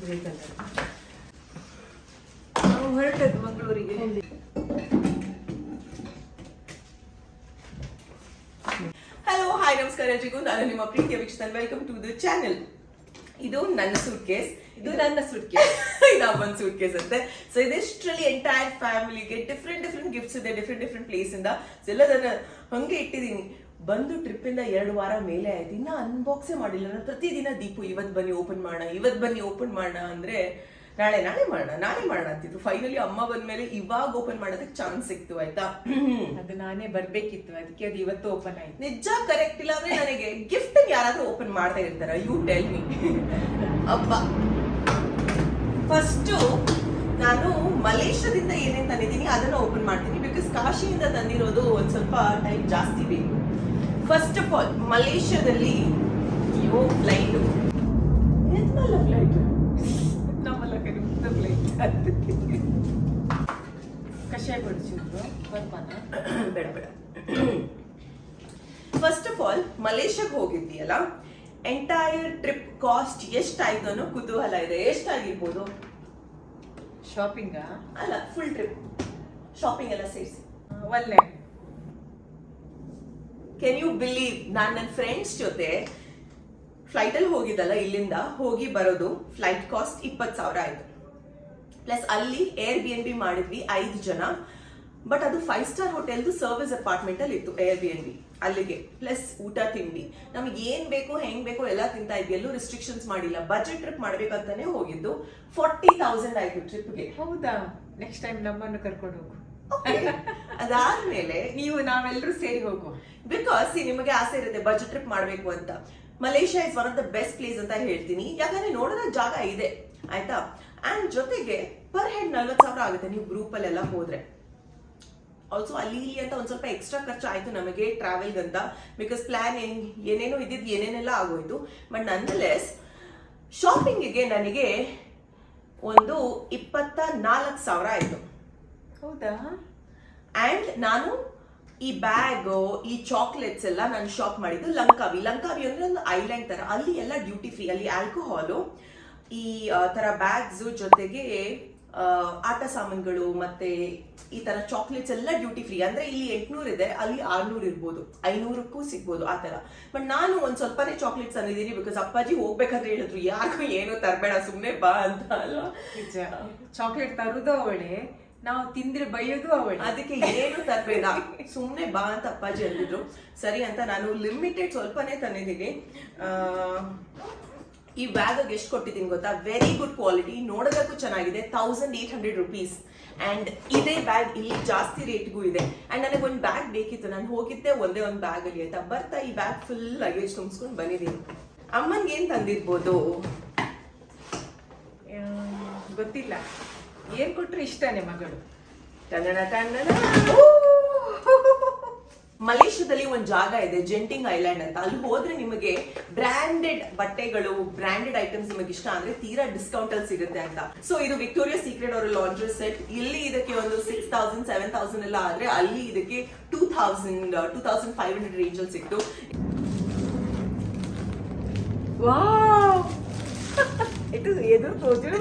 ನಾವು ಹೊರಟದ್ದು ಮಂಗಳೂರಿಗೆ. Hello hi ನಮಸ್ಕಾರ ಎಲ್ರಿಗೂ, ನಾನು ನಿಮ್ಮ ಪ್ರೀತಿಯ ವೀಕ್ಷಕ. Welcome to the channel. ಇದು ನನ್ನ ಸೂಟ್ ಕೇಸ್, ಇದು ನನ್ನ ಸೂಟ್ ಕೇಸ್, ಇದು ಒಂದು ಸೂಟ್ ಕೇಸ್ ಅಂತೆ. ಸೊ ಇದಿಷ್ಟರಲ್ಲಿ ಎಂಟೈರ್ ಫ್ಯಾಮಿಲಿಗೆ ಡಿಫ್ರೆಂಟ್ ಗಿಫ್ಟ್ಸ್ ಇದೆ, ಡಿಫ್ರೆಂಟ್ ಪ್ಲೇಸ್ ಇಂದ. ಎಲ್ಲದನ್ನ ಹಂಗೆ ಇಟ್ಟಿದ್ದೀನಿ. ಬಂದು ಟ್ರಿಪ್ ಇಂದ 2 ವಾರ ಮೇಲೆ ಆಯ್ತು, ಇನ್ನ ಅನ್ಬಾಕ್ಸೇ ಮಾಡಿಲ್ಲ. ನಾನು ಪ್ರತಿದಿನ ದೀಪು ಇವತ್ ಬನ್ನಿ ಓಪನ್ ಮಾಡೋಣ ಅಂದ್ರೆ ನಾಳೆ ಮಾಡೋಣ ಅಂತಿದ್ರು. ಫೈನಲಿ ಅಮ್ಮ ಬಂದ್ಮೇಲೆ ಇವಾಗ ಓಪನ್ ಮಾಡೋದಕ್ಕೆ ಚಾನ್ಸ್ ಸಿಕ್ತು. ಆಯ್ತಾ, ಅದು ನಾನೇ ಬರ್ಬೇಕಿತ್ತು, ಅದಕ್ಕೆ ಅದು ಇವತ್ತು ಓಪನ್ ಆಯ್ತು. ನಿಜ ಕರೆಕ್ಟ್ ಇಲ್ಲ ಅಂದ್ರೆ ನನಗೆ ಗಿಫ್ಟ್ ಯಾರಾದ್ರೂ ಓಪನ್ ಮಾಡ್ತಾ ಇರ್ತಾರ? You tell me. ಅಬ್ಬ, ಫಸ್ಟ್ ನಾನು ಮಲೇಷ್ಯಾದಿಂದ ಏನೇನ್ ತಂದಿದ್ದೀನಿ ಅದನ್ನ ಓಪನ್ ಮಾಡ್ತೀನಿ. ಬಿಕಾಸ್ ಕಾಶಿಯಿಂದ ತಂದಿರೋದು ಒಂದ್ ಸ್ವಲ್ಪ ಟೈಮ್ ಜಾಸ್ತಿ ಬೇಕು. ಫಸ್ಟ್ ಆಫ್ ಆಲ್, ಮಲೇಷ್ಯಾದಲ್ಲಿ ಫ್ಲೈಟ್ ಕಷಾಯ ಕೊಡಿಸಿದ್ರು ಬೇಡ. ಫಸ್ಟ್ ಆಫ್ ಆಲ್, ಮಲೇಷ್ಯಾಗೆ ಹೋಗಿದ್ದೀಯಲ್ಲ, ಎಂಟೈರ್ ಟ್ರಿಪ್ ಕಾಸ್ಟ್ ಎಷ್ಟಾಯ್ತು ಅನ್ನೋ ಕುತೂಹಲ ಇದೆ. ಎಷ್ಟಾಗಿರ್ಬೋದು? ಶಾಪಿಂಗ್ ಅಲ್ಲ, ಫುಲ್ ಟ್ರಿಪ್ ಶಾಪಿಂಗ್ ಎಲ್ಲ ಸೇರಿಸಿ. ಒಳ್ಳೆ. ಕೆನ್ ಯು ಬಿಲೀವ್, ನಾನು ನನ್ನ ಫ್ರೆಂಡ್ಸ್ ಜೊತೆ ಫ್ಲೈಟ್ ಅಲ್ಲಿ ಹೋಗಿದ್ದಲ್ಲ, ಇಲ್ಲಿಂದ ಹೋಗಿ ಬರೋದು ಫ್ಲೈಟ್ ಕಾಸ್ಟ್ 20,000 ಆಯ್ತು. ಪ್ಲಸ್ ಅಲ್ಲಿ Airbnb ಮಾಡಿದ್ವಿ 5 ಜನ. ಬಟ್ ಅದು 5 ಸ್ಟಾರ್ ಹೋಟೆಲ್ದು ಸರ್ವಿಸ್ ಅಪಾರ್ಟ್ಮೆಂಟ್ ಅಲ್ಲಿ ಇತ್ತು Airbnb ಅಲ್ಲಿಗೆ. ಪ್ಲಸ್ ಊಟ ತಿಂಡಿ ನಮ್ಗೆ ಏನ್ ಬೇಕೋ ಹೆಂಗ್ ಬೇಕೋ ಎಲ್ಲ ತಿಂತಾ ಇದ್ವಿ. ಎಲ್ಲೂ ರಿಸ್ಟ್ರಿಕ್ಷನ್ಸ್ ಮಾಡಿಲ್ಲ. ಬಜೆಟ್ ಟ್ರಿಪ್ ಮಾಡ್ಬೇಕಂತಾನೆ ಹೋಗಿದ್ದು. 40,000 ಆಯ್ತು ಟ್ರಿಪ್ಗೆ. ಹೌದಾ? ನೆಕ್ಸ್ಟ್ ಟೈಮ್ ನಮ್ಮನ್ನು ಕರ್ಕೊಂಡು ಹೋಗು. ಅದಾದ್ಮೇಲೆ ನಾವೆಲ್ಲರೂ ಸೇರಿ ಹೋಗುವ. ಬಿಕಾಸ್ ನಿಮಗೆ ಆಸೆ ಇರುತ್ತೆ ಬಜೆಟ್ ಟ್ರಿಪ್ ಮಾಡ್ಬೇಕು ಅಂತ. Malaysia is one of the best place ಅಂತ ಹೇಳ್ತೀನಿ. ಯಾಕಂದ್ರೆ ನೋಡೋದ ಜಾಗ ಇದೆ, ಆಯ್ತಾ. ಅಂಡ್ ಜೊತೆಗೆ ಪರ್ ಹೆಡ್ 40,000 ಆಗುತ್ತೆ ನೀವು ಗ್ರೂಪ್ ಅಲ್ಲೆಲ್ಲ ಹೋದ್ರೆ. ಆಲ್ಸೋ ಅಲ್ಲಿ ಅಂತ ಒಂದ್ ಸ್ವಲ್ಪ ಎಕ್ಸ್ಟ್ರಾ ಖರ್ಚು ಆಯ್ತು ನಮಗೆ ಟ್ರಾವೆಲ್ಗೆ ಅಂತ. ಬಿಕಾಸ್ ಪ್ಲಾನ್ ಏನೇನೋ ಇದ್ದಿದ್ದು ಏನೇನೆಲ್ಲ ಆಗೋಯ್ತು. ಬಟ್ ನನ್ಲೆಸ್ ಶಾಪಿಂಗಿಗೆ ನನಗೆ ಒಂದು 24,000 ಆಯ್ತು. ಹೌದಾ? ಅಂಡ್ ನಾನು ಈ ಬ್ಯಾಗ್, ಈ ಚಾಕ್ಲೇಟ್ಸ್ ಎಲ್ಲ ನಾನು ಶಾಪ್ ಮಾಡಿದ್ದು ಲಂಕಾವಿ ಅಂದ್ರೆ ಒಂದು ಐಲ್ಯಾಂಡ್ ತರ. ಅಲ್ಲಿ ಎಲ್ಲ ಡ್ಯೂಟಿ ಫ್ರೀ. ಅಲ್ಲಿ ಆಲ್ಕೋಹಾಲು, ಈ ತರ ಬ್ಯಾಗ್ಸ್ ಜೊತೆಗೆ ಆಟ ಸಾಮಾನುಗಳು ಮತ್ತೆ ಈ ತರ ಚಾಕ್ಲೇಟ್ಸ್ ಎಲ್ಲ ಡ್ಯೂಟಿ ಫ್ರೀ. ಅಂದ್ರೆ ಇಲ್ಲಿ 800 ಇದೆ, ಅಲ್ಲಿ 600 ಇರ್ಬೋದು, 500ಕ್ಕೂ ಸಿಗ್ಬೋದು ಆ ತರ. ಬಟ್ ನಾನು ಒಂದ್ ಸ್ವಲ್ಪನೇ ಚಾಕ್ಲೇಟ್ಸ್ ಅಂದಿದ್ದೀನಿ. ಬಿಕಾಸ್ ಅಪ್ಪಾಜಿ ಹೋಗ್ಬೇಕಾದ್ರೆ ಹೇಳಿದ್ರು ಯಾರು ಏನು ತರಬೇಡ, ಸುಮ್ನೆ ಬಾ ಅಂತ ಅಲ್ವಾ. ಚಾಕ್ಲೇಟ್ ತರುದು ಅವಳೆ, ನಾವು ತಿಂದ್ರೆ ಬೈಯೋದು ಅವಳೆ. ಅದಕ್ಕೆ ಏನು ತರಬೇಡ, ಸುಮ್ನೆ ಬಾ ಅಂತ ಅಪ್ಪಾಜಿ ಅಂದಿದ್ರು. ಸರಿ ಅಂತ ನಾನು ಲಿಮಿಟೆಡ್ ಸ್ವಲ್ಪನೇ ತಂದಿದ್ದೀನಿ. ಈ ಬ್ಯಾಗ್ ಎಷ್ಟು ಕೊಟ್ಟಿದ್ದೀನಿ ಗೊತ್ತಾ? ವೆರಿ ಗುಡ್ ಕ್ವಾಲಿಟಿ, ನೋಡೋದಕ್ಕೂ ಚೆನ್ನಾಗಿದೆ. 1800 rupees. ಅಂಡ್ ಇದೇ ಬ್ಯಾಗ್ ಇಲ್ಲಿ ಜಾಸ್ತಿ ರೇಟ್ಗೂ ಇದೆ. ಅಂಡ್ ನನಗೆ ಒಂದು ಬ್ಯಾಗ್ ಬೇಕಿತ್ತು. ನಾನು ಹೋಗಿದ್ದೆ ಒಂದೇ ಒಂದು ಬ್ಯಾಗ್ ಅಲ್ಲಿ, ಆಯ್ತಾ. ಬರ್ತಾ ಈ ಬ್ಯಾಗ್ ಫುಲ್ ಲಗೇಜ್ ತುಂಬಿಸ್ಕೊಂಡು ಬಂದಿದ್ದೀನಿ. ಅಮ್ಮನ್ಗೆ ಏನ್ ತಂದಿರ್ಬೋದು ಗೊತ್ತಿಲ್ಲ. ಏನ್ ಕೊಟ್ರೆ ಇಷ್ಟನೇ ಮಗಳು. ಮಲೇಷ್ಯಾದಲ್ಲಿ ಒಂದು ಜಾಗ ಇದೆ, ಜೆಂಟಿಂಗ್ ಐಲ್ಯಾಂಡ್ ಅಂತ. ಅಲ್ಲಿ ಹೋದ್ರೆ ನಿಮಗೆ ಬ್ರಾಂಡೆಡ್ ಬಟ್ಟೆಗಳು, ಬ್ರಾಂಡೆಡ್ ಐಟಮ್ಸ್ ನಿಮಗೆ ಇಷ್ಟ ಅಂದ್ರೆ ತೀರಾ ಡಿಸ್ಕೌಂಟ್ ಅಲ್ಲಿ ಸಿಗುತ್ತೆ ಅಂತ. ಸೊ ಇದು ವಿಕ್ಟೋರಿಯಾ ಸೀಕ್ರೆಟ್ ಅವರ ಲಾಂಡ್ರಿ ಸೆಟ್. ಇಲ್ಲಿ ಇದಕ್ಕೆ ಒಂದು 6,000 7,000 ಎಲ್ಲ ಆದ್ರೆ ಅಲ್ಲಿ ಇದಕ್ಕೆ 2,500 ರೇಂಜ್ ಅಲ್ಲಿ ಸಿಕ್ತು. ವಾವ್, ಇದು ಎದುರು ತೋಚಿರೋ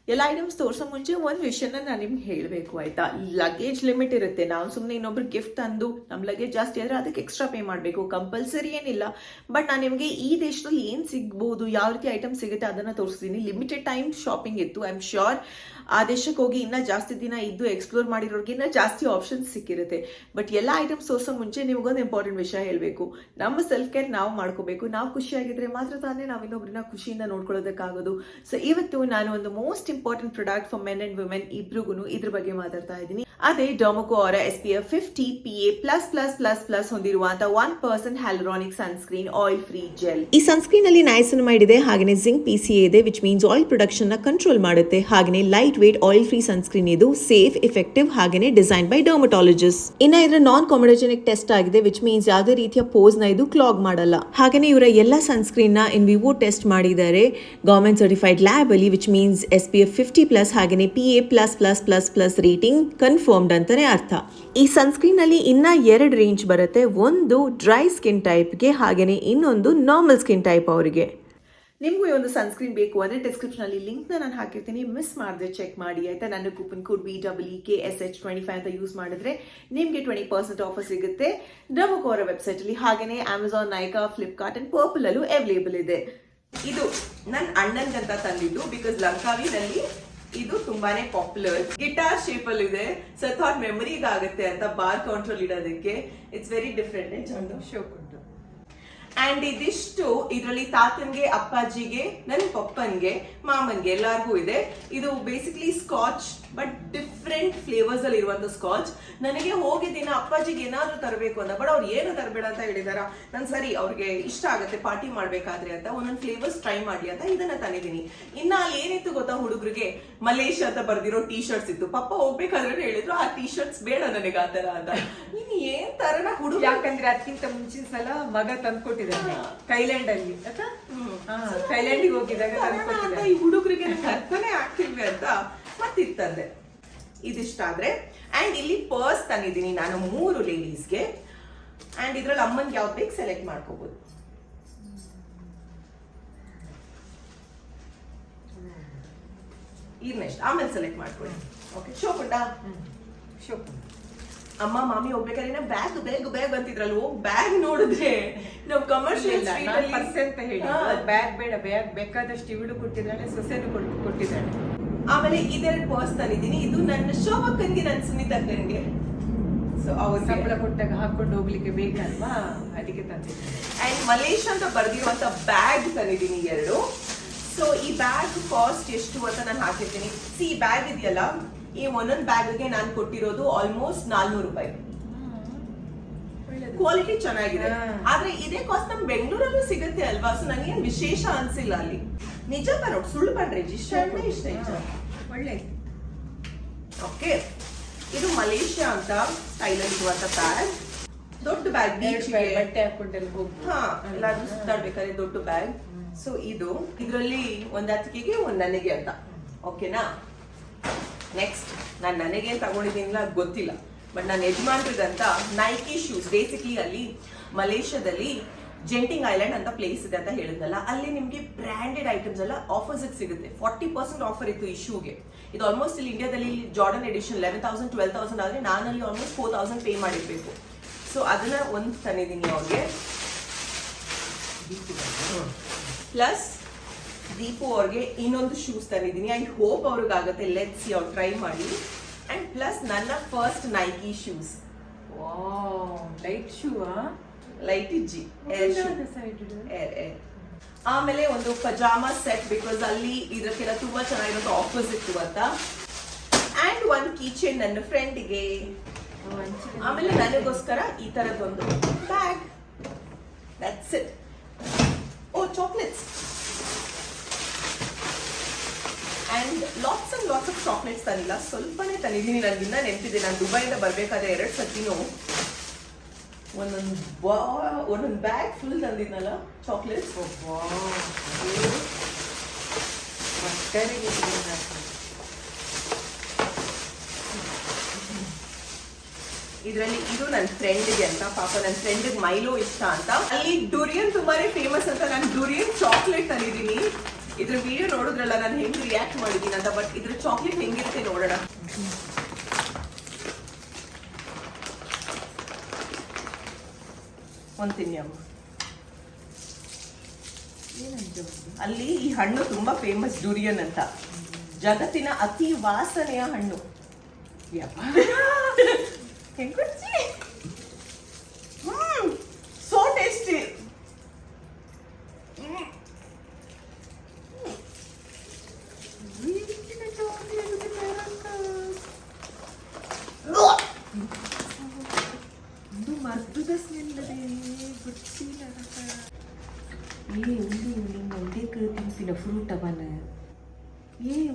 ಎಲ್ಲ ಐಟಮ್ಸ್ ತೋರ್ಸೋ ಮುಂಚೆ ಒಂದು ವಿಷಯನ ನಾನು ನಿಮ್ಗೆ ಹೇಳಬೇಕು, ಆಯ್ತಾ. ಲಗೇಜ್ ಲಿಮಿಟ್ ಇರುತ್ತೆ. ನಾವು ಸುಮ್ಮನೆ ಇನ್ನೊಬ್ರು ಗಿಫ್ಟ್ ತಂದು ನಮ್ಮ ಲಗೇಜ್ ಜಾಸ್ತಿ ಆದರೆ ಅದಕ್ಕೆ ಎಕ್ಸ್ಟ್ರಾ ಪೇ ಮಾಡಬೇಕು. ಕಂಪಲ್ಸರಿ ಏನಿಲ್ಲ. ಬಟ್ ನಾನು ನಿಮಗೆ ಈ ದೇಶದಲ್ಲಿ ಏನು ಸಿಗ್ಬೋದು, ಯಾವ ರೀತಿ ಐಟಮ್ ಸಿಗುತ್ತೆ ಅದನ್ನು ತೋರಿಸ್ತೀನಿ. ಲಿಮಿಟೆಡ್ ಟೈಮ್ ಶಾಪಿಂಗ್ ಇತ್ತು. ಐ ಆಮ್ ಶ್ಯೂರ್ ಆ ದೇಶಕ್ಕೆ ಹೋಗಿ ಇನ್ನೂ ಜಾಸ್ತಿ ದಿನ ಇದ್ದು ಎಕ್ಸ್ಪ್ಲೋರ್ ಮಾಡಿರೋರಿಗೆ ಇನ್ನೂ ಜಾಸ್ತಿ ಆಪ್ಷನ್ಸ್ ಸಿಕ್ಕಿರುತ್ತೆ. ಬಟ್ ಎಲ್ಲ ಐಟಮ್ಸ್ ತೋರಿಸೋ ಮುಂಚೆ ನಿಮಗೊಂದು ಇಂಪಾರ್ಟೆಂಟ್ ವಿಷಯ ಹೇಳಬೇಕು. ನಮ್ಮ ಸೆಲ್ಫ್ ಕೇರ್ ನಾವು ಮಾಡ್ಕೋಬೇಕು. ನಾವು ಖುಷಿಯಾಗಿದ್ರೆ ಮಾತ್ರ ತಾನೇ ನಾವು ಇನ್ನೊಬ್ರನ್ನ ಖುಷಿಯಿಂದ ನೋಡ್ಕೊಳ್ಳೋದಕ್ಕಾಗೋದು. ಸೊ ಇವತ್ತು ನಾನು ಒಂದು most important product for men and women ಇಬ್ರಿಗೂ ಇದ್ರ ಬಗ್ಗೆ ಮಾತಾಡ್ತಾ ಇದ್ದೀನಿ. ಅದೇ ಡರ್ಮಕೋ ಅವರ SPF 50 PA++++ ಹೊಂದಿರುವಂತಹ 1% ಹ್ಯಾಲುರಾನಿಕ್ ಸನ್ಸ್ಕ್ರೀನ್ ಆಯಿಲ್ ಫ್ರೀ ಜೆಲ್. ಈ ಸನ್ಸ್ಕ್ರೀನ್ ಅಲ್ಲಿ ನೈಸಿನಮೈಡ್ ಇದೆ, ಹಾಗೆಯೇ ಜಿಂಕ್ PCA ಇದೆ, ವಿಚ್ ಮೀನ್ಸ್ ಆಯಿಲ್ ಪ್ರೊಡಕ್ಷನ್ ನ ಕಂಟ್ರೋಲ್ ಮಾಡುತ್ತೆ. ಹಾಗೆಯೇ light light weight oil free sunscreen ಇದು, ಸೇಫ್, ಎಫೆಕ್ಟಿವ್ ಹಾಗೇನೆ ಡಿಸೈನ್ ಬೈ ಡರ್ಮಟಾಲಜಿಸ್ಟ್. ಇನ್ನ ಇದರ ನಾನ್ ಕಾಮಡೋಜೆನಿಕ್ ಟೆಸ್ಟ್ ಆಗಿದೆ, ವಿಚ್ ಮೀನ್ಸ್ ಯಾವುದೇ ರೀತಿಯ ಪೋಸ್ ನ ಇದು ಕ್ಲಾಗ್ ಮಾಡಲ್ಲ. ಹಾಗೇನೆ ಇವರ ಎಲ್ಲ ಸನ್ಸ್ಕ್ರೀನ್ ನ ಇನ್ ವಿವೋ ಟೆಸ್ಟ್ ಮಾಡಿದ್ದಾರೆ ಗವರ್ಮೆಂಟ್ ಸರ್ಟಿಫೈಡ್ ಲ್ಯಾಬ್ ಅಲ್ಲಿ, ವಿಚ್ ಮೀನ್ಸ್ SPF 50+ ಹಾಗೇನೆ PA++++ ರೇಟಿಂಗ್ ಕನ್ಫರ್ಮ್ಡ್ ಅಂತಾನೆ ಅರ್ಥ. ಈ ಸನ್ಸ್ಕ್ರೀನ್ ಅಲ್ಲಿ ಇನ್ನ 2 ರೇಂಜ್ ಬರುತ್ತೆ, ಒಂದು ಡ್ರೈ ಸ್ಕಿನ್ ಟೈಪ್ಗೆ ಹಾಗೇನೆ ಇನ್ನೊಂದು ನಾರ್ಮಲ್ ಸ್ಕಿನ್ ಟೈಪ್ ಅವರಿಗೆ. ನಿಮಗೂ ಈ ಒಂದು ಸನ್ಸ್ಕ್ರೀನ್ ಬೇಕು ಅಂದರೆ ಡಿಸ್ಕ್ರಿಪ್ಷನಲ್ಲಿ ಲಿಂಕ್ನ ನಾನು ಹಾಕಿರ್ತೀನಿ, ಮಿಸ್ ಮಾಡದೆ ಚೆಕ್ ಮಾಡಿ ಆಯಿತಾ. ನನ್ನ ಕೂಪನ್ ಕೋಡ್ BEEKSH25 ಅಂತ ಯೂಸ್ ಮಾಡಿದ್ರೆ ನಿಮಗೆ 20% ಆಫರ್ ಸಿಗುತ್ತೆ ಡಮೋಕೋ ಅವರ ವೆಬ್ಸೈಟಲ್ಲಿ. ಹಾಗೆಯೇ ಅಮೆಝಾನ್, ನೈಕಾ, ಫ್ಲಿಪ್ಕಾರ್ಟ್ ಆ್ಯಂಡ್ ಪರ್ಪಲಲ್ಲೂ ಅವೈಲೇಬಲ್ ಇದೆ. ಇದು ನನ್ನ ಅಣ್ಣನ್ಗಂತ ತಂದಿದ್ದು, ಬಿಕಾಸ್ ಲಂಕಾವಿನಲ್ಲಿ ಇದು ತುಂಬಾನೇ ಪಾಪ್ಯುಲರ್. ಗಿಟಾರ್ ಶೇಪ್ ಅಲ್ಲಿ ಇದೆ, ಸೊ ಥಾಟ್ ಮೆಮರಿಗೆ ಆಗುತ್ತೆ ಅಂತ ಬಾರ್ ಕೌಂಟರ್ ಇಡೋದಕ್ಕೆ. ಇಟ್ಸ್ ವೆರಿ ಡಿಫ್ರೆಂಟ್ ಶೋಕುಂಟು. ಅಂಡ್ ಇದಿಷ್ಟು ಇದರಲ್ಲಿ ತಾತನ್ಗೆ, ಅಪ್ಪಾಜಿಗೆ, ನನ್ನ ಪಪ್ಪನ್ಗೆ, ಮಾಮನ್ಗೆ ಎಲ್ಲಾರ್ಗೂ ಇದೆ. ಇದು basically scotch, but different flavours ಅಲ್ಲಿ ಇರುವಂತ ಸ್ಕಾಚ್. ನನಗೆ ಹೋಗಿದ್ದೀನ ಅಪ್ಪಾಜಿಗೆ ಏನಾದ್ರು ತರಬೇಕು ಅಂತ, ಬಟ್ ಅವ್ರು ಏನು ತರಬೇಡ ಅಂತ ಹೇಳಿದಾರ. ನಾನು ಸರಿ ಅವ್ರಿಗೆ ಇಷ್ಟ ಆಗುತ್ತೆ ಪಾರ್ಟಿ ಮಾಡ್ಬೇಕಾದ್ರೆ ಅಂತ ಒಂದೊಂದು ಫ್ಲೇವರ್ಸ್ ಟ್ರೈ ಮಾಡ್ಲಿ ಅಂತ ಇದನ್ನ ತಂದಿದ್ದೀನಿ. ಇನ್ನ ಅಲ್ಲಿ ಏನಿತ್ತು ಗೊತ್ತಾ, ಹುಡುಗರಿಗೆ ಮಲೇಷ್ಯಾ ಅಂತ ಬರ್ದಿರೋ ಟೀ ಶರ್ಟ್ಸ್ ಇತ್ತು. ಪಪ್ಪ ಹೋಗ್ಬೇಕಾದ್ರೆ ಹೇಳಿದ್ರು ಆ ಟೀ ಶರ್ಟ್ಸ್ ಬೇಡ ನನಗೆ ಆತರ ಅಂತ. ಇನ್ ಏನ್ ತರನ ಹುಡುಗ, ಯಾಕಂದ್ರೆ ಅದಕ್ಕಿಂತ ಮುಂಚಿನ ಸಲ ಮಗ ತಂದ್ಕೊಟ್ಟಿದ್ದಾನೆ ಥೈಲ್ಯಾಂಡ್ ಅಲ್ಲಿ. ಥೈಲ್ಯಾಂಡಿಗೆ ಹೋಗಿದಾಗ ಈ ಹುಡುಗರಿಗೆ ಅರ್ಥನೇ ಆಗ್ತಿಲ್ವಿ ಅಂತ ಮತ್ತಿತ್ತಂದೆ. ಇದಿಷ್ಟಾದ್ರೆ ಅಂಡ್ ಇಲ್ಲಿ ಪರ್ಸ್ ತಂದಿದ್ದೀನಿ ನಾನು 3 ಲೇಡೀಸ್ಗೆ. ಅಂಡ್ ಇದ್ರಲ್ಲಿ ಅಮ್ಮನ್ಗೆ ಯಾವ್ದು ಬೇಕು ಸೆಲೆಕ್ಟ್ ಮಾಡ್ಕೋಬಹುದು. ಇದನ್ನೆಷ್ಟು ಆಮೇಲೆ ಸೆಲೆಕ್ಟ್ ಮಾಡ್ಕೊಳ್ಳಿ. ಓಕೆ, ಶೋಕುಂಟ ಶೋಕುಂಟು. ಅಮ್ಮ ಮಾಮಿ ಹೋಗ್ಬೇಕಾದ್ರೆ ಬ್ಯಾಗ್ ಬ್ಯಾಗ್ ಬ್ಯಾಗ್ ಅಂತಿದ್ರಲ್ಲ, ಹೋಗಿ ಬ್ಯಾಗ್ ನೋಡಿದ್ರೆ ನಾವು ಕಮರ್ಷಿಯಲ್ ಪರ್ಸ್ ಅಂತ ಹೇಳಿ ಬ್ಯಾಗ್ ಬೇಡ, ಬ್ಯಾಗ್ ಬೇಕಾದಷ್ಟು ಇವಳು ಕೊಟ್ಟಿದ್ದಾಳೆ, ಸೊಸೆನು ಕೊಟ್ಟಿದ್ದಾಳೆ. ಆಮೇಲೆ ಇದೆರಡು ಪರ್ಸ್ ತಂದಿದ್ದೀನಿ. ಇದು ನನ್ನ ಶೋಭಕ್ಕನ್ಗೆ, ನನ್ನ ಸುನೀತಕ್ಕನ್ಗೆ. ಸೊ ಅವ್ರು ಸಂಬಳ ಕೊಟ್ಟಾಗ ಹಾಕೊಂಡು ಹೋಗ್ಲಿಕ್ಕೆ ಬೇಕಲ್ವಾ, ಅದಕ್ಕೆ ತಂದಿದ್ದೀನಿ. ಅಂಡ್ ಮಲೇಷ್ ಅಂತ ಬರ್ದಿರುವಂತ ಬ್ಯಾಗ್ ತಂದಿದ್ದೀನಿ 2. ಸೊ ಈ ಬ್ಯಾಗ್ ಕಾಸ್ಟ್ ಎಷ್ಟು ಅಂತ ನಾನು ಹಾಕಿರ್ತೀನಿ. ಈ ಬ್ಯಾಗ್ ಇದೆಯಲ್ಲ, ಈ ಒಂದೊಂದು ಬ್ಯಾಗ್ಗೆ ನಾನು ಕೊಟ್ಟಿರೋದು ಆಲ್ಮೋಸ್ಟ್ 400 ರೂಪಾಯಿ. ಕ್ವಾಲಿಟಿ ಚೆನ್ನಾಗಿದೆ. ಆದ್ರೆ ಇದೇ ಕಾಸ್ಟ್ ನಮ್ ಬೆಂಗಳೂರಲ್ಲೂ ಸಿಗುತ್ತೆ ಅಲ್ವಾ, ಸೊ ನನಗೇನು ವಿಶೇಷ ಅನ್ಸಿಲ್ಲ ಅಲ್ಲಿ. ನಿಜ ಬರೋದು ಸುಳ್ಳು ಬನ್ರಿ, ಇಷ್ಟ ಒಳ್ಳೆ. ಓಕೆ, ಇದು ಮಲೇಷ್ಯಾ ಅಂತ ಸ್ಟೈಲ್ ಅಲ್ಲಿ ಇರುವಂತ ಬ್ಯಾಗ್. ದೊಡ್ಡ ಬ್ಯಾಗ್, ಬಟ್ಟೆ ಹಾಕೊಂಡೆಲ್ಲ ಹೋಗಿ ಎಲ್ಲಾದ್ರೂ ಸುತ್ತಾಡ್ಬೇಕಾದ್ರೆ ದೊಡ್ಡ ಬ್ಯಾಗ್. ಸೊ ಇದರಲ್ಲಿ ಒಂದ್ ಅತ್ತಿಗೆಗೆ ಒಂದ್ ನನಗೆ ಅಂತ. ಓಕೆನಾ, ನೆಕ್ಸ್ಟ್ ನಾನು ನನಗೆ ತಗೊಂಡಿದ್ದೀನಿಲ್ಲ ಅದು ಗೊತ್ತಿಲ್ಲ, ಬಟ್ ನಾನು ಯಜಮಾನ್ರಿಗಂತ ನೈಕಿ ಶೂಸ್. ಬೇಸಿಕ್ಲಿ ಅಲ್ಲಿ ಮಲೇಷ್ಯಾದಲ್ಲಿ ಜೆಂಟಿಂಗ್ ಐಲ್ಯಾಂಡ್ ಅಂತ ಪ್ಲೇಸ್ ಇದೆ ಅಂತ ಹೇಳಿದ್ನಲ್ಲ, ಅಲ್ಲಿ ನಿಮಗೆ ಬ್ರ್ಯಾಂಡೆಡ್ ಐಟಮ್ಸ್ ಎಲ್ಲ ಆಫರ್ಸ್ ಸಿಗುತ್ತೆ. 40% ಆಫರ್ ಇತ್ತು ಈ ಶೂಗೆ. ಇದು ಆಲ್ಮೋಸ್ಟ್ ಇಲ್ಲಿ ಇಂಡಿಯಾದಲ್ಲಿ ಜಾರ್ಡನ್ ಎಡಿಷನ್ 11,000 12,000 ಆದ್ರೆ ನಾನಲ್ಲಿ ಆಲ್ಮೋಸ್ಟ್ 4,000 ಪೇ ಮಾಡಿರ್ಬೇಕು. ಸೊ ಅದನ್ನ ಒಂದು ತಂದಿದ್ದೀನಿ ಅವ್ರಿಗೆ. ಪ್ಲಸ್ ದೀಪು ಅವ್ರಿಗೆ ಇನ್ನೊಂದು ಶೂಸ್ ತಂದಿದ್ದೀನಿ. ಅಂಡ್ ಹೋಪ್ ಅವ್ರಿಗಾಗತ್ತೆ, ಲೆಟ್ಸ್ ಸಿ, ಅವ್ರು ಟ್ರೈ ಮಾಡಿ. ಅಂಡ್ ಪ್ಲಸ್ ನನ್ನ first Nike shoes. Light shoe, light G air air. ಆಮೇಲೆ ಒಂದು ಪಜಾಮಾ ಸೆಟ್, ಬಿಕಾಸ್ ಅಲ್ಲಿ ಇದಕ್ಕೆಲ್ಲ ತುಂಬಾ ಚೆನ್ನಾಗಿರೋ ಆಫರ್ಸ್ ಇತ್ತು ಅಂತ. ಅಂಡ್ ಒಂದು ಕೀಚೇನ್ ನನ್ನ ಫ್ರೆಂಡಿಗೆ. ಆಮೇಲೆ ನನಗೋಸ್ಕರ ಈ ತರದೊಂದು bag. That's it. Oh, chocolates and lots of chocolates ತಂದಿಲ್ಲ, ಸ್ವಲ್ಪನೇ ತಂದಿದ್ದೀನಿ. ನನಗಿನ್ನ ನೆನಪಿದೆ, ನಾನು ದುಬೈಯಿಂದ ಬರ್ಬೇಕಾದ್ರೆ 2 ಸತಿನೂ ಒಂದೊಂದು ಬ್ಯಾಗ್ ಫುಲ್ ತಂದಿದ್ನಲ್ಲ ಚಾಕ್ಲೇಟ್ಸ್. ಇದರಲ್ಲಿ ಇದು ನನ್ನ ಫ್ರೆಂಡ್ಗೆ ಅಂತ, ಪಾಪ ನನ್ನ ಫ್ರೆಂಡ್ಗೆ ಮೈಲೋ ಇಷ್ಟ ಅಂತ. ಅಲ್ಲಿ ಡುರಿಯನ್ ತುಂಬಾನೇ ಫೇಮಸ್ ಅಂತ ನಾನು ಡುರಿಯನ್ ಚಾಕ್ಲೇಟ್ ತಂದಿದ್ದೀನಿ. ಇದ್ರ ವಿಡಿಯೋ ನೋಡಿದ್ರಲ್ಲ ನಾನು ಹೆಂಗ್ ರಿಯಾಕ್ಟ್ ಮಾಡಿದ್ದೀನಿ ಅಂತ, ಬಟ್ ಇದ್ರ ಚಾಕ್ಲೇಟ್ ಹೆಂಗಿರುತ್ತೆ ನೋಡೋಣ. ಒಂದು ತಿನ್ನಿ ಅಮ್ಮ. ಅಲ್ಲಿ ಈ ಹಣ್ಣು ತುಂಬಾ ಫೇಮಸ್, ಡುರಿಯನ್ ಅಂತ. ಜಗತ್ತಿನ ಅತಿ ವಾಸನೆಯ ಹಣ್ಣು. So tasty. ಮರ್ದುದ ಸ್ಮೆಲ್ ಗೊತ್ತಿಲ್ಲ. ಒಂದೇ ತಿಂತಿನ ಫ್ರೂಟ್ ಅವನ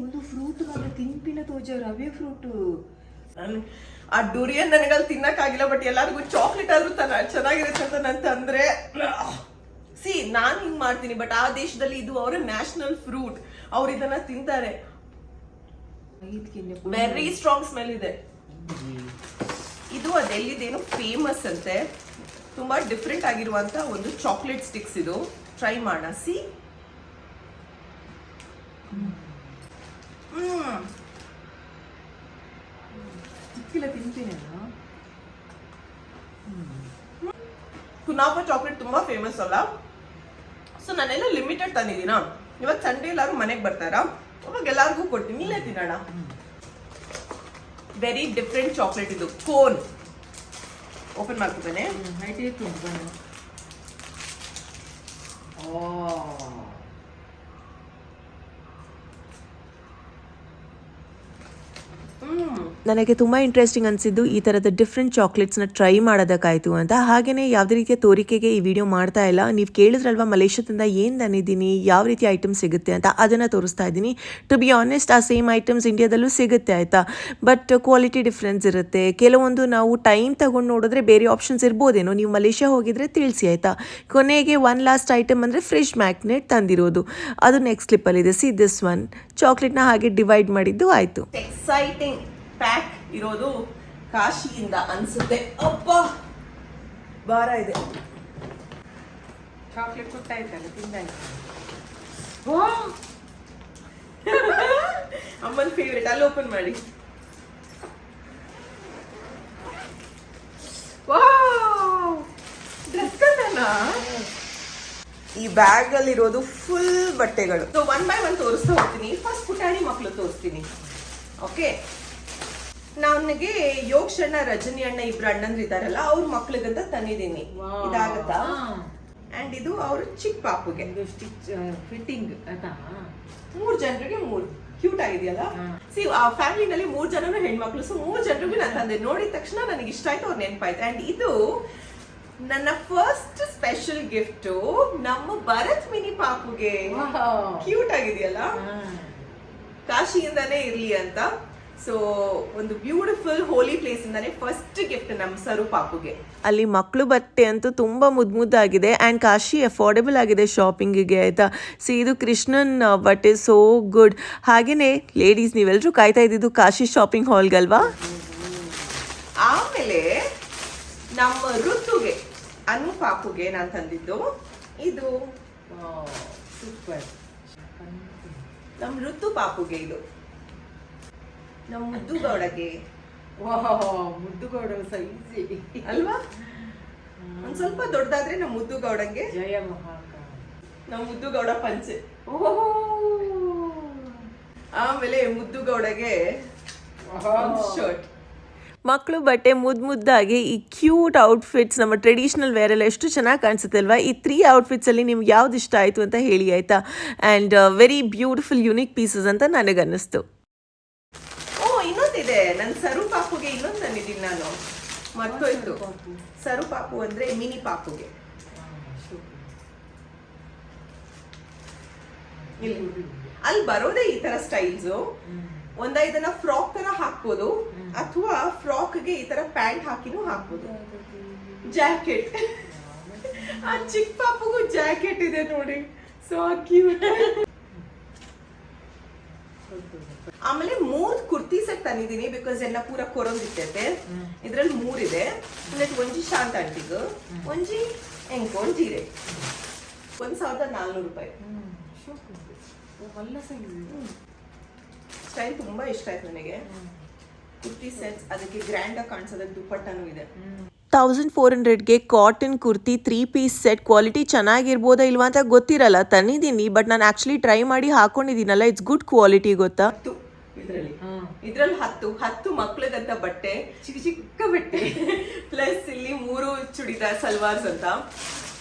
ಒಂದು ಫ್ರೂಟ್ ತಿನ್ಪಿನ ತೋಜ ರವೆ ಫ್ರೂಟ್. ಆ ಡುರಿಯನ್ ನನಗಲ್ಲಿ ತಿನ್ನಕ್ಕಾಗಿಲ್ಲ, ಬಟ್ ಎಲ್ಲರಿಗೂ ಚಾಕ್ಲೇಟ್ ಆದ್ರೂ ಚೆನ್ನಾಗಿರುತ್ತೆ ಅಂತ ನಾನು ತಂದ್ರೆ. ನಾನ್ ಹಿಂಗ್ ಮಾಡ್ತೀನಿ, ಬಟ್ ಆ ದೇಶದಲ್ಲಿ ಇದು ಅವರ ನ್ಯಾಷನಲ್ ಫ್ರೂಟ್, ಅವ್ರು ಇದನ್ನ ತಿಂತಾರೆ. ವೆರಿ ಸ್ಟ್ರಾಂಗ್ ಸ್ಮೆಲ್ ಇದೆ. ಇದು ಅದೆಲ್ಲಿದೇನು ಫೇಮಸ್ ಅಂತೆ, ತುಂಬಾ ಡಿಫ್ರೆಂಟ್ ಆಗಿರುವಂತ ಒಂದು ಚಾಕ್ಲೇಟ್ ಸ್ಟಿಕ್ಸ್. ಇದು ಟ್ರೈ ಮಾಡೋಣ. ಚಿಕ್ಕಿಲ್ಲ ತಿಂತೀನಿ. ಕುನಾಫಾ ಚಾಕ್ಲೇಟ್ ತುಂಬಾ ಫೇಮಸ್ ಅಲ್ಲ, ಸೊ ನಾನೆಲ್ಲ ಲಿಮಿಟೆಡ್ ತಂದಿದ್ದೀನ. ಇವತ್ತು ಸಂಡೇ ಎಲ್ಲಾರು ಮನೆಗೆ ಬರ್ತಾರ, ಅವಾಗ ಎಲ್ಲಾರ್ಗೂ ಕೊಡ್ತೀನಿ, ಇಲ್ಲೇ ತಿನ್ನೋಣ. ವೆರಿ ಡಿಫ್ರೆಂಟ್ ಚಾಕ್ಲೇಟ್ ಇದು. ಕೋನ್ ಓಪನ್ ಮಾಡ್ತಿದ್ದೇನೆ. ನನಗೆ ತುಂಬ ಇಂಟ್ರೆಸ್ಟಿಂಗ್ ಅನಿಸಿದ್ದು ಈ ಥರದ ಡಿಫ್ರೆಂಟ್ ಚಾಕ್ಲೇಟ್ಸ್ನ ಟ್ರೈ ಮಾಡೋದಕ್ಕಾಯಿತು ಅಂತ. ಹಾಗೆಯೇ ಯಾವುದೇ ರೀತಿಯ ತೋರಿಕೆಗೆ ಈ ವಿಡಿಯೋ ಮಾಡ್ತಾ ಇಲ್ಲ. ನೀವು ಕೇಳಿದ್ರಲ್ವ ಮಲೇಷ್ಯಾದಿಂದ ಏನು ತಂದಿದ್ದೀನಿ, ಯಾವ ರೀತಿ ಐಟಮ್ ಸಿಗುತ್ತೆ ಅಂತ, ಅದನ್ನು ತೋರಿಸ್ತಾ ಇದ್ದೀನಿ. ಟು ಬಿ ಆನೆಸ್ಟ್, ಆ ಸೇಮ್ ಐಟಮ್ಸ್ ಇಂಡಿಯಾದಲ್ಲೂ ಸಿಗುತ್ತೆ ಆಯಿತಾ, ಬಟ್ ಕ್ವಾಲಿಟಿ ಡಿಫ್ರೆನ್ಸ್ ಇರುತ್ತೆ. ಕೆಲವೊಂದು ನಾವು ಟೈಮ್ ತಗೊಂಡು ನೋಡಿದ್ರೆ ಬೇರೆ ಆಪ್ಷನ್ಸ್ ಇರ್ಬೋದೇನೋ, ನೀವು ಮಲೇಷ್ಯಾ ಹೋಗಿದ್ರೆ ತಿಳಿಸಿ ಆಯಿತಾ. ಕೊನೆಗೆ ಒನ್ ಲಾಸ್ಟ್ ಐಟಮ್ ಅಂದರೆ ಫ್ರಿಜ್ ಮ್ಯಾಗ್ನೆಟ್ ತಂದಿರೋದು, ಅದು ನೆಕ್ಸ್ಟ್ ಕ್ಲಿಪ್ಪಲ್ಲಿದೆ. ದಿಸ್ ಒನ್ ಚಾಕ್ಲೇಟ್ನ ಹಾಗೆ ಡಿವೈಡ್ ಮಾಡಿದ್ದು ಆಯಿತು. ಎಕ್ಸೈಟಿಂಗ್ ಪ್ಯಾಕ್ ಇರೋದು ಕಾಶಿಯಿಂದ ಅನ್ಸುತ್ತೆ. ಅಪ್ಪ ಭಾರ ಇದೆ. ಚಾಕ್ಲೇಟ್ ಕೊಟ್ಟಾಯ್ತಲ್ಲ, ತಿಂದಾಯ್ತು. ಅಮ್ಮನ ಫೇವ್ರೇಟ್. ಅಲ್ಲಿ ಓಪನ್ ಮಾಡಿ. ಈ ಬ್ಯಾಗ್ ಅಲ್ಲಿ ಇರೋದು ಫುಲ್ ಬಟ್ಟೆಗಳು. ಸೊ 1 by 1 ತೋರಿಸ್ತಾ ಹೋಗ್ತೀನಿ. ಫಸ್ಟ್ ಪುಟಾಣಿ ಮಕ್ಕಳು ತೋರಿಸ್ತೀನಿ. ಓಕೆ, ನನಗೆ ಯೋಗಶಣ್ಣ ರಜನಿ ಅಣ್ಣ ಇಬ್ರು ಅಣ್ಣಂದ್ರು ಇದಾರಲ್ಲ, ಅವ್ರ ಮಕ್ಳಿಗಂತ ತಂದಿದ್ದೀನಿ. ಇದಾಗತ್ತಾ? ಅಂಡ್ ಇದು ಅವ್ರ ಚಿಕ್ಕ ಪಾಪುಗೆ ಫಿಟ್ಟಿಂಗ್. 3 ಜನರಿಗೆ 3 ಕ್ಯೂಟ್ ಆಗಿದೆಯಲ್ಲ. ಆ ಫ್ಯಾಮಿಲಿನಲ್ಲಿ 3 ಜನನು ಹೆಣ್ಮಕ್ಳು. ಸೊ 3 ಜನರಿಗೂ ನಾನು ತಂದೆ. ನೋಡಿದ ತಕ್ಷಣ ನನಗೆ ಇಷ್ಟ ಆಯ್ತು, ಅವ್ರು ನೆನಪಾಯ್ತು. ಅಂಡ್ ಇದು ನನ್ನ ಫಸ್ಟ್ ಸ್ಪೆಷಲ್ ಗಿಫ್ಟ್ ನಮ್ಮ ಭರತ್ ಮಿನಿ ಪಾಪುಗೆ. ಕ್ಯೂಟ್ ಆಗಿದೆಯಲ್ಲ, ಕಾಶಿಯಿಂದಾನೇ ಇರ್ಲಿ ಅಂತ. ಸೊ ಒಂದು ಬ್ಯೂಟಿಫುಲ್ ಹೋಲಿ ಪ್ಲೇಸ್ ಇಂದಾನೆ ಫಸ್ಟ್ ಗಿಫ್ಟ್ ನಮ್ಮ ಸರು ಪಾಪುಗೆ. ಅಲ್ಲಿ ಮಕ್ಕಳು ಬಟ್ಟೆ ಅಂತೂ ತುಂಬ ಮುದ್ದಾಗಿದೆ ಆ್ಯಂಡ್ ಕಾಶಿ ಅಫೋರ್ಡೆಬಲ್ ಆಗಿದೆ ಶಾಪಿಂಗಿಗೆ ಆಯಿತಾ. ಇದು ಕೃಷ್ಣನ್ ಬಟ್ಟೆ, ಸೋ ಗುಡ್. ಹಾಗೆಯೇ ಲೇಡೀಸ್, ನೀವೆಲ್ಲರೂ ಕಾಯ್ತಾ ಇದ್ದಿದ್ದು ಕಾಶಿ ಶಾಪಿಂಗ್ ಹಾಲ್ಗಲ್ವಾ. ಆಮೇಲೆ ನಮ್ಮ ಋತುಗೆ, ಅನು ಪಾಪುಗೆ ನಾನು ತಂದಿದ್ದು ಇದು. ಸೂಪರ್. ನಮ್ಮ ಋತು ಪಾಪುಗೆ ಇದು. ನಮ್ಮ ಮುದ್ದು ಗೌಡಗೆ. ಮುದ್ದುಗೌಡ ಸೈಜ್ ಅಲ್ವಾ? ಒಂದ್ ಸ್ವಲ್ಪ ದೊಡ್ಡದಾದ್ರೆ ನಮ್ಮ ಮುದ್ದು ಗೌಡಂಗೆ. ಜಯ ಮಹಾಕ ನಮ್ಮ ಮುದ್ದು ಗೌಡ ಪಂಚೆ. ಆಮೇಲೆ ಮುದ್ದು ಗೌಡಗೆ ಶರ್ಟ್. ಮಕ್ಕಳು ಬಟ್ಟೆ ಮುದ್ದಾಗಿ ಈ ಕ್ಯೂಟ್ ಔಟ್ಫಿಟ್ಸ್ ನಮ್ಮ ಟ್ರೆಡಿಷ್ನಲ್ ವೇರೆಲ್ಲ ಎಷ್ಟು ಚೆನ್ನಾಗಿ ಕಾಣಿಸುತ್ತೆ ಅಲ್ವಾ. ಈ 3 ಔಟ್ಫಿಟ್ಸಲ್ಲಿ ನಿಮ್ಗೆ ಯಾವ್ದು ಇಷ್ಟ ಆಯಿತು ಅಂತ ಹೇಳಿ ಆಯಿತಾ. And very beautiful unique pieces ಅಂತ ನನಗನ್ನಿಸ್ತು. ಇನ್ನೊಂದಿದೆ, ನನ್ನ ಸರು ಪಾಪುಗೆ ಇನ್ನೊಂದು ತಂದಿದ್ದೀನಿ ನಾನು, ಮರ್ತೋಯ್ತು. ಸರು ಪಾಪು ಅಂದ್ರೆ ಮಿನಿ ಪಾಪುಗೆ. ಅಲ್ಲಿ ಬರೋದೇ ಈ ತರ ಸ್ಟೈಲ್ಸ್. ಇದನ್ನ ಫ್ರಾಕ್ ತರ ಹಾಕ್ಬೋದು, ಅಥವಾ ಫ್ರಾಕ್ಗೆ ಈ ತರ ಪ್ಯಾಂಟ್ ಹಾಕಿನೂ ಹಾಕ್ಬೋದು. ಜಾಕೆಟ್, ಆ ಚಿಕ್ಕ ಪಾಪುಗೂ ಜಾಕೆಟ್ ಇದೆ ನೋಡಿ, ಸೋ ಕ್ಯೂಟ್. ಆಮೇಲೆ 3 ಕುರ್ತಿ ಸೆಟ್ ತಂದಿದ್ದೀನಿ, ಬಿಕಾಸ್ ಎಲ್ಲ ಪೂರ ಕೊರೊಂದಿರ್ತೈತೆ. ಇದ್ರಲ್ಲಿ 3 ಇದೆ. ಒಂಜಿ ಶಾಂತ ಆಂಟಿಗ್, ಒಂಜಿ ಎಂಕ್, ಒಂಜೀರೆ. 1400 ರೂಪಾಯಿ. ಸ್ಟೈಲ್ ತುಂಬಾ ಇಷ್ಟ ಆಯ್ತು ನನಗೆ. ಕುರ್ತಿ ಸೆಟ್ಸ್, ಅದಕ್ಕೆ ಗ್ರ್ಯಾಂಡ್ ಆಗಿ ಕಾಣಿಸೋದಕ್ಕೆ ದುಪ್ಪಟ್ಟನೂ ಇದೆ. 1400ಗೆ cotton kurti 3 piece set. Quality ಚೆನ್ನಾಗಿರ್ಬೋದಾ ಇಲ್ವಾ ಅಂತ ಗೊತ್ತಿರಲ್ಲ, ತಂದಿದ್ದೀನಿ. ಬಟ್ ನಾನು ಆಕ್ಚುಲಿ ಟ್ರೈ ಮಾಡಿ ಹಾಕೊಂಡಿದ್ದೀನಲ್ಲ, ಇಟ್ಸ್ ಗುಡ್ ಕ್ವಾಲಿಟಿ ಗೊತ್ತಾ. ಇದ್ರಲ್ಲಿ 10 ಮಕ್ಳಿಗಂತ ಬಟ್ಟೆ, ಚಿಕ್ಕ ಚಿಕ್ಕ ಬಟ್ಟೆ, ಪ್ಲಸ್ ಇಲ್ಲಿ 3 ಚೂಡಿದಾರ್ ಸಲ್ವಾರ್ಸ್ ಅಂತ.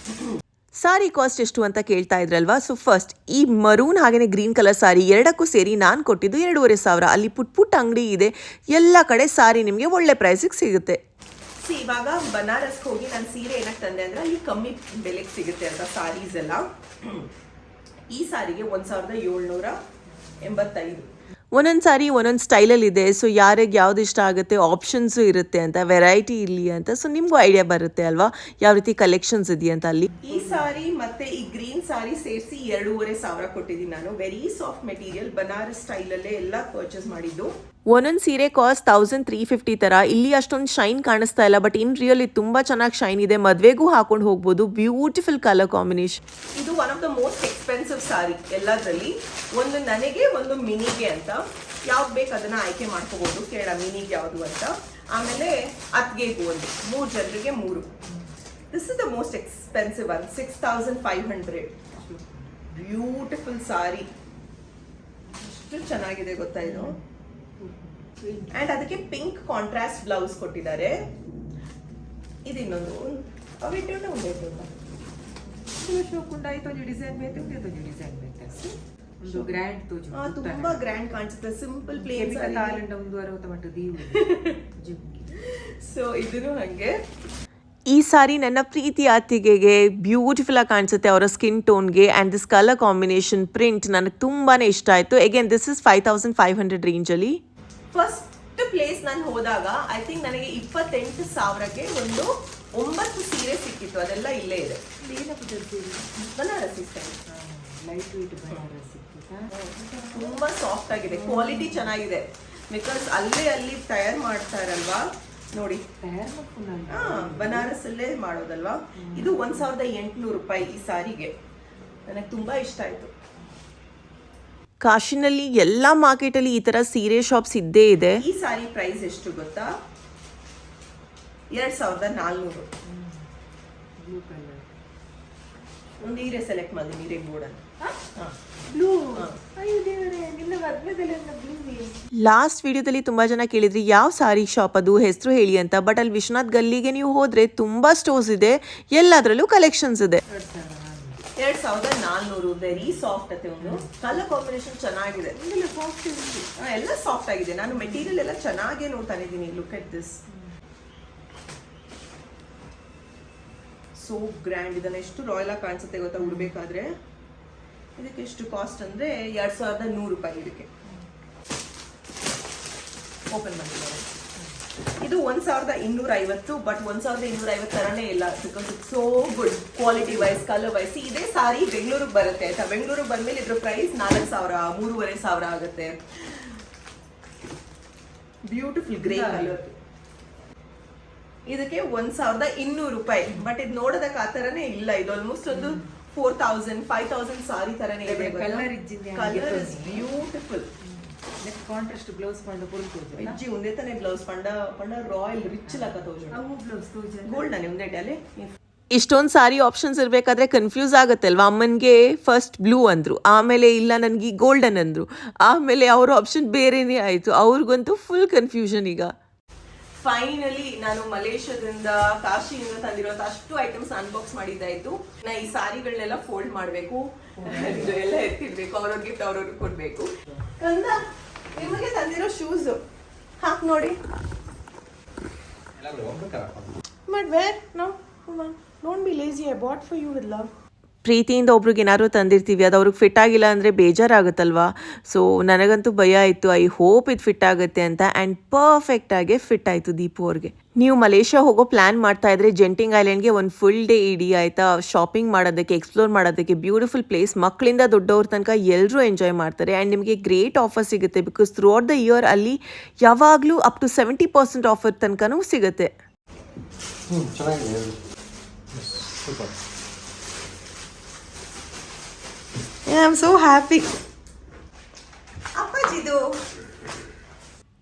ಸಾರಿ ಕಾಸ್ಟ್ ಎಷ್ಟು ಅಂತ ಕೇಳ್ತಾ ಇದ್ರಲ್ವಾ. ಸೊ ಫಸ್ಟ್ ಈ ಮರೂನ್ ಹಾಗೆಯೇ ಗ್ರೀನ್ ಕಲರ್ ಸಾರಿ ಎರಡಕ್ಕೂ ಸೇರಿ ನಾನು ಕೊಟ್ಟಿದ್ದು 2500. ಅಲ್ಲಿ ಪುಟ್ ಅಂಗಡಿ ಇದೆ, ಎಲ್ಲ ಕಡೆ ಸಾರಿ ನಿಮಗೆ ಒಳ್ಳೆ ಪ್ರೈಸಿಗೆ ಸಿಗುತ್ತೆ. ಇವಾಗ ಬನಾರಸ್ಗೆ ಹೋಗಿ ನಾನು ಸೀರೆ ಏನಕ್ಕೆ ತಂದೆ ಅಂದ್ರೆ ಅಲ್ಲಿ ಕಮ್ಮಿ ಬೆಲೆಗೆ ಸಿಗುತ್ತೆ ಅಂತ ಸಾರೀಸ್ ಎಲ್ಲ. ಈ ಸಾರಿಗೆ 1700 85. ಒಂದೊಂದು ಸಾರಿ ಒಂದೊಂದು ಸ್ಟೈಲಲ್ಲಿ ಇದೆ. ಸೊ ಯಾರಿಗೆ ಯಾವ್ದು ಇಷ್ಟ ಆಗುತ್ತೆ, ಆಪ್ಷನ್ಸು ಇರುತ್ತೆ ಅಂತ, ವೆರೈಟಿ ಇರಲಿ ಅಂತ. ಸೊ ನಿಮಗೂ ಐಡಿಯಾ ಬರುತ್ತೆ ಅಲ್ವಾ ಯಾವ ರೀತಿ ಕಲೆಕ್ಷನ್ಸ್ ಇದೆಯಂತ ಅಲ್ಲಿ. ಈ ಸಾರಿ ಮತ್ತೆ ಈ ಗ್ರೀನ್ ಸಾರಿ ಸೇರಿಸಿ 2,500 ಕೊಟ್ಟಿದ್ದೀನಿ ನಾನು. ವೆರಿ ಸಾಫ್ಟ್ ಮೆಟೀರಿಯಲ್, ಬನಾರಸ್ ಸ್ಟೈಲಲ್ಲೇ ಎಲ್ಲ ಪರ್ಚೇಸ್ ಮಾಡಿದ್ದು. ಒಂದೊಂದು ಸೀರೆ ಕಾಸ್ಟ್ 1350 ಥರ. ಇಲ್ಲಿ ಅಷ್ಟೊಂದು ಶೈನ್ ಕಾಣಿಸ್ತಾ ಇಲ್ಲ, ಬಟ್ ಇನ್ ರಿಯಲ್ ಇದು ತುಂಬ ಚೆನ್ನಾಗಿ ಶೈನ್ ಇದೆ. ಮದುವೆಗೂ ಹಾಕೊಂಡು ಹೋಗ್ಬೋದು. Beautiful colour combination. ಇದು one of the most expensive sari ಎಲ್ಲದರಲ್ಲಿ. ಒಂದು ನನಗೆ, ಒಂದು ಮಿನಿಗೆ ಅಂತ. ಯಾವ್ದು ಬೇಕು ಅದನ್ನ ಆಯ್ಕೆ ಮಾಡ್ಕೋಬಹುದು. ಕೇಳ ಮಿನಿಗೆ ಯಾವುದು ಅಂತ. ಆಮೇಲೆ ಅತ್ಗೆಗೂ ಒಂದು 3 ಜನರಿಗೆ 3. This is the most expensive one, 6500. Beautiful sari, ಎಷ್ಟು ಚೆನ್ನಾಗಿದೆ ಗೊತ್ತಾ ಇದು. ಅಂಡ್ ಅದಕ್ಕೆ ಪಿಂಕ್ ಕಾಂಟ್ರಾಸ್ಟ್ ಬ್ಲೌಸ್ ಕೊಟ್ಟಿದ್ದಾರೆ. ಇದು ಇನ್ನೊಂದು ಡಿಸೈನ್ ಬೇಕು, ಡಿಸೈನ್ ಬೇಕು. ಒಂದು ಗ್ರ್ಯಾಂಡ್ ತುಂಬಾ ಗ್ರ್ಯಾಂಡ್ ಕಾಣಿಸುತ್ತೆ. ಸಿಂಪಲ್ ಪ್ಲೇನ್ ಸೊ ಇದನ್ನು ಹಂಗೆ. ಈ ಸಾರಿ ನನ್ನ ಪ್ರೀತಿ ಅತ್ತಿಗೆಗೆ ಬ್ಯೂಟಿಫುಲ್ ಆಗಿ ಕಾಣಿಸುತ್ತೆ ಅವರ ಸ್ಕಿನ್ ಟೋನ್ಗೆ. And this colour combination print ನನಗೆ ತುಂಬಾ ಇಷ್ಟ ಆಯಿತು. ಅಗೇನ್ ದಿಸ್ ಇಸ್ 5500 ರೇಂಜಲ್ಲಿ. ಫಸ್ಟ್ ಪ್ಲೇಸ್ ನಾನು ಹೋದಾಗ ಐ ಥಿಂಕ್ ನನಗೆ 28,000ಕ್ಕೆ ಒಂದು 9 ಸೀರೆ ಸಿಕ್ಕಿತ್ತು. ಅದೆಲ್ಲ ಇಲ್ಲೇ ಇದೆ. ಬನಾರಸಿ ಸ್ಟೈಲ್, ತುಂಬಾ ಸಾಫ್ಟ್ ಆಗಿದೆ. ಕ್ವಾಲಿಟಿ ಚೆನ್ನಾಗಿದೆ. ಬಿಕಾಸ್ ಅಲ್ಲಿ ತಯಾರು ಮಾಡ್ತಾರಲ್ವಾ ನೋಡಿ. ಬನಾರಸ್ ಅಲ್ಲೇ ಮಾಡೋದಲ್ವಾ. ಇದು 1,800 ರೂಪಾಯಿ ಈ ಸಾರಿಗೆ. ನನಗೆ ತುಂಬಾ ಇಷ್ಟ ಆಯ್ತು. ಕಾಶಿನಲ್ಲಿ ಎಲ್ಲ ಮಾರ್ಕೆಟಲ್ಲಿ ಈ ಥರ ಸೀರೆ ಶಾಪ್ಸ್ ಇದ್ದೇ ಇದೆ. ಈ ಸಾರಿ ಪ್ರೈಸ್ ಎಷ್ಟು ಗೊತ್ತಾ? 2,400. ಒಂದು ಈರೆ ಸೆಲೆಕ್ಟ್ ಮಾಡಿ, ನೀರೇ ಬೋರ್ಡ್ ಲಾಸ್ಟ್ ವಿಡಿಯೋದಲ್ಲಿ ತುಂಬ ಜನ ಕೇಳಿದ್ರಿ ಯಾವ ಸಾರಿ ಶಾಪ್ ಅದು, ಹೆಸರು ಹೇಳಿ ಅಂತ. ಬಟ್ ಅಲ್ಲಿ ವಿಶ್ವನಾಥ್ ಗಲ್ಲಿಗೆ ನೀವು ಹೋದರೆ ತುಂಬ ಸ್ಟೋರ್ಸ್ ಇದೆ, ಎಲ್ಲದರಲ್ಲೂ ಕಲೆಕ್ಷನ್ಸ್ ಇದೆ. 2,400. ವೆರಿ ಸಾಫ್ಟ್ ಅತ್ತೆ. ಒಂದು ಕಲರ್ ಕಾಂಬಿನೇಷನ್ ಚೆನ್ನಾಗಿದೆ. ಎಲ್ಲ ಸಾಫ್ಟ್ ಆಗಿದೆ. ನಾನು ಮೆಟೀರಿಯಲ್ ಎಲ್ಲ ಚೆನ್ನಾಗೇ ನೋಡ್ತಾನೆ ಇದ್ದೀನಿ. Look at this, so grand. ಇದನ್ನ ಎಷ್ಟು ರಾಯಲ್ ಆಗಿ ಕಾಣಿಸುತ್ತೆ ಗೊತ್ತಾ ಉಡ್ಬೇಕಾದ್ರೆ. ಇದಕ್ಕೆ ಎಷ್ಟು ಕಾಸ್ಟ್ ಅಂದ್ರೆ 2,100 ರೂಪಾಯಿ. ಇದಕ್ಕೆ ಓಪನ್ ಮಾಡಿದ್ದಾರೆ. ಇದು 1,250. ಬಟ್ 1,250 ತರನೇ ಇಲ್ಲ. Because it's so good quality wise, colour wise. ಇದೇ ಸಾರಿ ಬೆಂಗಳೂರಿಗೆ ಬರುತ್ತೆ ಆಯ್ತಾ. ಬೆಂಗಳೂರಿಗೆ ಬಂದ್ಮೇಲೆ ಇದ್ರ ಪ್ರೈಸ್ 4,000, 3,500 ಆಗುತ್ತೆ. Beautiful grey colour. ಇದಕ್ಕೆ 1,200 ರೂಪಾಯಿ. ಬಟ್ ಇದು ನೋಡೋದಕ್ಕೆ ಆ ತರನೇ ಇಲ್ಲ. ಇದು ಆಲ್ಮೋಸ್ಟ್ ಒಂದು 4,000, 5,000 ಸಾರಿ ತರನೇ ಇದೆ. Colour is beautiful. Contrast blouse ಪಂಡ ಇಜ್ಜಿ ಒಂದೇ ತಾನೆ ಬ್ಲೌಸ್ ಪಂಡ ರಾಯಲ್ ರಿಚ್ ಲಾಕ ಗೋಲ್ಡ್ ನಾನೇ ಒಂದೇ ಅಲ್ಲೇ. ಇಷ್ಟೊಂದು ಸಾರಿ ಆಪ್ಷನ್ಸ್ ಇರಬೇಕಾದ್ರೆ ಕನ್ಫ್ಯೂಸ್ ಆಗುತ್ತೆ ಅಲ್ವಾ. ಅಮ್ಮನಿಗೆ ಫಸ್ಟ್ ಬ್ಲೂ ಅಂದರು, ಆಮೇಲೆ ಇಲ್ಲ ನನಗೆ ಗೋಲ್ಡನ್ ಅಂದರು, ಆಮೇಲೆ ಅವ್ರ ಆಪ್ಷನ್ ಬೇರೆನೇ ಆಯಿತು. ಅವ್ರಿಗಂತೂ ಫುಲ್ ಕನ್ಫ್ಯೂಷನ್ ಈಗ. ಫೈನಲಿ ನಾನು ಮಲೇಷ್ಯಾದಿಂದ, ಕಾಶಿಯಿಂದ ತಂದಿರುವಂತ ಅಷ್ಟು ಐಟಮ್ಸ್ ಅನ್ಬಾಕ್ಸ್ ಮಾಡಿದ್ದಾಯ್ತು. ನಾ ಈ ಸಾರಿಗಳನ್ನೆಲ್ಲ ಫೋಲ್ಡ್ ಮಾಡಬೇಕು, ಎಲ್ಲ ಎತ್ತಿಡ್ಬೇಕು, ಅವ್ರವ್ರ ಗಿಫ್ಟ್ ಅವ್ರವ್ರಿಗೆ ಕೊಡ್ಬೇಕು. ಕಂದ ನಿಮಗೆ ತಂದಿರೋ ಶೂಸ್ ಹಾಕ್ ನೋಡಿ. But where no, don't be lazy. I bought for you with love. ಪ್ರೀತಿಯಿಂದ ಒಬ್ರಿಗೆ ಏನಾದ್ರು ತಂದಿರ್ತೀವಿ, ಅದು ಅವ್ರಿಗೆ ಫಿಟ್ ಆಗಿಲ್ಲ ಅಂದರೆ ಬೇಜಾರಾಗುತ್ತಲ್ವಾ. ಸೊ ನನಗಂತೂ ಭಯ ಇತ್ತು. ಐ ಹೋಪ್ ಇದು ಫಿಟ್ ಆಗುತ್ತೆ ಅಂತ. ಆ್ಯಂಡ್ ಪರ್ಫೆಕ್ಟಾಗೆ ಫಿಟ್ ಆಯಿತು ದೀಪು ಅವ್ರಿಗೆ. ನೀವು ಮಲೇಷ್ಯಾ ಹೋಗೋ ಪ್ಲ್ಯಾನ್ ಮಾಡ್ತಾ ಇದ್ರೆ ಜೆಂಟಿಂಗ್ ಐಲ್ಯಾಂಡ್ಗೆ ಒಂದು ಫುಲ್ ಡೇ ಇಡಿ ಆಯಿತಾ. ಶಾಪಿಂಗ್ ಮಾಡೋದಕ್ಕೆ, ಎಕ್ಸ್ಪ್ಲೋರ್ ಮಾಡೋದಕ್ಕೆ ಬ್ಯೂಟಿಫುಲ್ ಪ್ಲೇಸ್. ಮಕ್ಕಳಿಂದ ದೊಡ್ಡವ್ರ ತನಕ ಎಲ್ಲರೂ ಎಂಜಾಯ್ ಮಾಡ್ತಾರೆ. ಆ್ಯಂಡ್ ನಿಮಗೆ ಗ್ರೇಟ್ ಆಫರ್ ಸಿಗುತ್ತೆ. Because throughout the year ಅಲ್ಲಿ ಯಾವಾಗಲೂ ಅಪ್ ಟು 70% ಆಫರ್ ತನಕನೂ ಸಿಗುತ್ತೆ. I am so happy. ಅಪ್ಪಾಜಿದು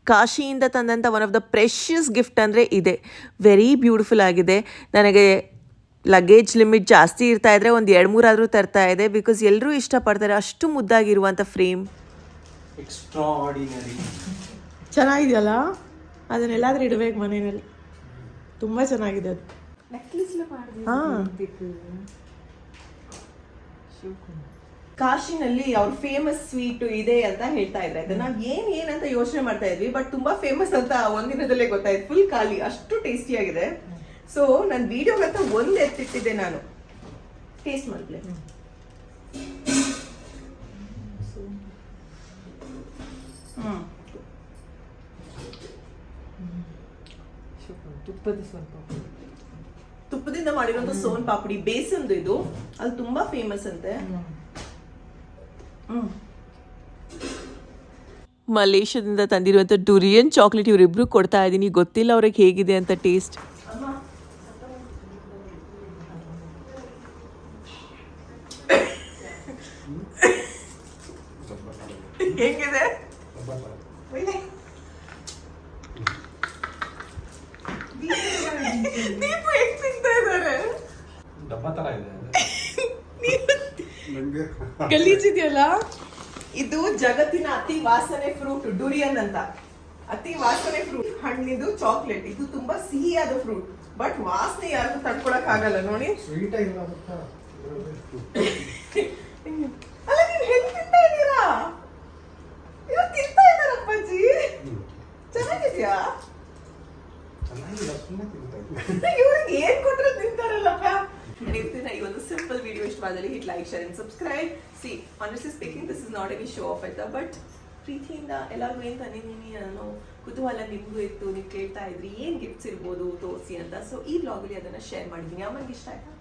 ಕಾಶಿಯಿಂದ ತಂದಂಥ one of the precious gift ಅಂದರೆ ಇದೆ. ವೆರಿ ಬ್ಯೂಟಿಫುಲ್ ಆಗಿದೆ. ನನಗೆ ಲಗೇಜ್ ಲಿಮಿಟ್ ಜಾಸ್ತಿ ಇರ್ತಾ ಇದ್ರೆ ಒಂದು 2-3 ಆದರೂ ತರ್ತಾ ಇದೆ. ಬಿಕಾಸ್ ಎಲ್ಲರೂ ಇಷ್ಟಪಡ್ತಾರೆ ಅಷ್ಟು ಮುದ್ದಾಗಿರುವಂಥ ಫ್ರೇಮ್. ಚೆನ್ನಾಗಿದೆಯಲ್ಲ, ಅದನ್ನೆಲ್ಲಾದ್ರೂ ಇಡಬೇಕು ಮನೆಯಲ್ಲಿ. ತುಂಬ ಚೆನ್ನಾಗಿದೆ ಅದು. ಹಾಂ, ಕಾಶಿನಲ್ಲಿ ಅವ್ರ ಫೇಮಸ್ ಸ್ವೀಟ್ ಇದೆ ಅಂತ ಹೇಳ್ತಾ ಇದ್ರೆ ಆಯ್ತಾ. ನಾವ್ ಏನಂತ ಯೋಚನೆ ಮಾಡ್ತಾ ಇದ್ವಿ, ಬಟ್ ತುಂಬಾ ಫೇಮಸ್ ಅಂತ ಒಂದಿನದಲ್ಲೇ ಗೊತ್ತಾಯ್ತು. ಫುಲ್ ಖಾಲಿ, ಅಷ್ಟು ಟೇಸ್ಟಿ ಆಗಿದೆ. ಸೊ ನನ್ನ ವಿಡಿಯೋಗಂತ ಒಂದು ಎತ್ತಿಟ್ಟಿದ್ದೆ ನಾನು. ಟೇಸ್ಟ್ ಮಾಡ್ಲೆ. ತುಪ್ಪದ ಸ್ವಲ್ಪ ತುಪ್ಪದಿಂದ ಮಾಡಿರೋದು ಸೋನ್ ಪಾಪಡಿ ಬೇಸನ್ದು ಇದು, ಅದು ತುಂಬಾ ಫೇಮಸ್ ಅಂತೆ. ಮಲೇಷ್ಯಾದಿಂದ ತಂದಿರುವಂಥ ಡುರಿಯನ್ ಚಾಕ್ಲೇಟ್ ಇವರಿಬ್ರು ಕೊಡ್ತಾ ಇದ್ದೀನಿ. ಗೊತ್ತಿಲ್ಲ ಅವ್ರಿಗೆ ಹೇಗಿದೆ ಅಂತ ಟೇಸ್ಟ್. ಹೇಗಿದೆ? ದೀಪು ಹೇಗ್ ತಿಂತಾ ಇದ್ದಾರೆ? ಗಲೀಜಿದೆಯಲ್ಲ. ಇದು ಜಗತ್ತಿನ ಅತಿ ವಾಸನೆ ಫ್ರೂಟ್ ಡುರಿಯನ್ ಅಂತ. ಅತಿ ವಾಸನೆ ಫ್ರೂಟ್ ಹಣ್ಣಿದು ಚಾಕ್ಲೇಟ್. ಇದು ತುಂಬಾ ಸಿಹಿಯಾದ ಫ್ರೂಟ್, ಬಟ್ ವಾಸನೆ ಯಾರಿಗೂ ತಡ್ಕೊಳಕ್ ಆಗಲ್ಲ ನೋಡಿ. ಅಲ್ಲ ನೀವು ಹೆಂಗ್ ತಿಂತಾ ಇದ್ದೀರಾ? ಇವ್ರು ತಿಂತಾ ಇದಾರ ಅಪ್ಪಾಜಿ. ಚೆನ್ನಾಗಿದ್ಯಾ? ಇವ್ರಿಗೆ ಏನ್ ಕೊಟ್ರೆ ತಿಂತಾರಲ್ಲಪ್ಪ. ಇವತ್ತಿನ ಈ ಒಂದು ಸಿಂಪಲ್ ವಿಡಿಯೋ ಇಷ್ಟವಾದಲ್ಲಿ hit like share and subscribe. See honestly speaking this is not any show off ಆಯ್ತಾ, ಬಟ್ ಪ್ರೀತಿಯಿಂದ ಎಲ್ಲರಿಗೂ ಏನ್ ತಂದಿದ್ದೀನಿ ಅನ್ನೋ ಕುತೂಹಲ ನಿಮ್ಗೂ ಇತ್ತು. ನೀವು ಕೇಳ್ತಾ ಇದ್ರಿ ಏನ್ ಗಿಫ್ಟ್ಸ್ ಇರ್ಬೋದು ತೋರಿಸಿ ಅಂತ. ಸೊ ಈ ವ್ಲಾಗಲ್ಲಿ ಅದನ್ನ ಶೇರ್ ಮಾಡಿದ್ದೀನಿ. ಅಮ್ಮನಿಗೆ ಇಷ್ಟ ಆಯ್ತಾ?